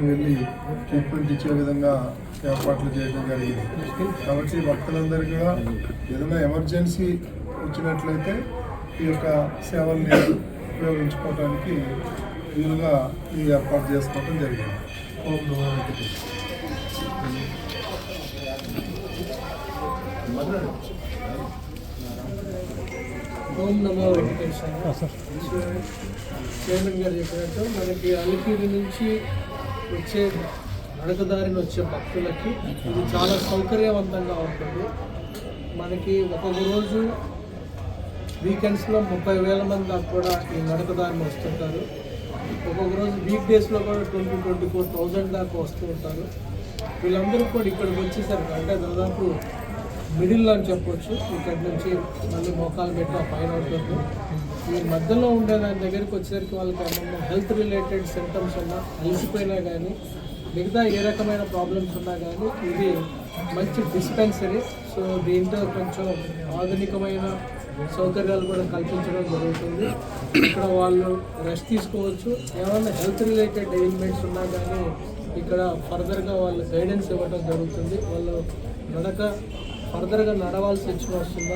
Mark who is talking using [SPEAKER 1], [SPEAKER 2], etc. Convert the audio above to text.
[SPEAKER 1] వెళ్ళి ట్రీట్మెంట్ ఇచ్చే విధంగా ఏర్పాట్లు చేయడం జరిగింది. కాబట్టి భక్తులందరికీ కూడా ఏదైనా ఎమర్జెన్సీ వచ్చినట్లయితే ఈ యొక్క సేవల్ని ఉపయోగించుకోవడానికి వీలుగా ఈ ఏర్పాటు చేసుకోవడం జరిగింది.
[SPEAKER 2] ఓం నమో వెంకటేశ్వర. చైర్మన్ గారు చెప్పినట్టు మనకి అలిపిరి నుంచి వచ్చే నడకదారిని వచ్చే భక్తులకి ఇది చాలా సౌకర్యవంతంగా ఉంటుంది. మనకి ఒక్కొక్క రోజు వీకెండ్స్లో 30,000 మంది దాకా కూడా ఈ నడకదారిని వస్తుంటారు. ఒక్కొక్క రోజు వీక్ డేస్లో కూడా 24,000 దాకా వస్తూ ఉంటారు. వీళ్ళందరూ కూడా ఇక్కడికి వచ్చేసరికి అంటే దాదాపు మిడిల్ అని చెప్పొచ్చు. ఇక్కడి నుంచి మళ్ళీ మోకాలు పెట్టి ఆ పైన ఉంటుంది. ఈ మధ్యలో ఉండే దాని దగ్గరికి వచ్చేసరికి వాళ్ళకి ఏమన్నా హెల్త్ రిలేటెడ్ సింటమ్స్ ఉన్నా, అలసిపోయినా కానీ, మిగతా ఏ రకమైన ప్రాబ్లమ్స్ ఉన్నా కానీ ఇది మంచి డిస్పెన్సరీ. సో దీంట్లో కొంచెం ఆధునికమైన సౌకర్యాలు కూడా కల్పించడం జరుగుతుంది. ఇక్కడ వాళ్ళు రెస్ట్ తీసుకోవచ్చు. ఏమైనా హెల్త్ రిలేటెడ్ ఎయిల్మెంట్స్ ఉన్నా కానీ ఇక్కడ ఫర్దర్గా వాళ్ళు గైడెన్స్ ఇవ్వడం జరుగుతుంది. వాళ్ళు ఫర్దర్గా నడవాల్సి వస్తుందా,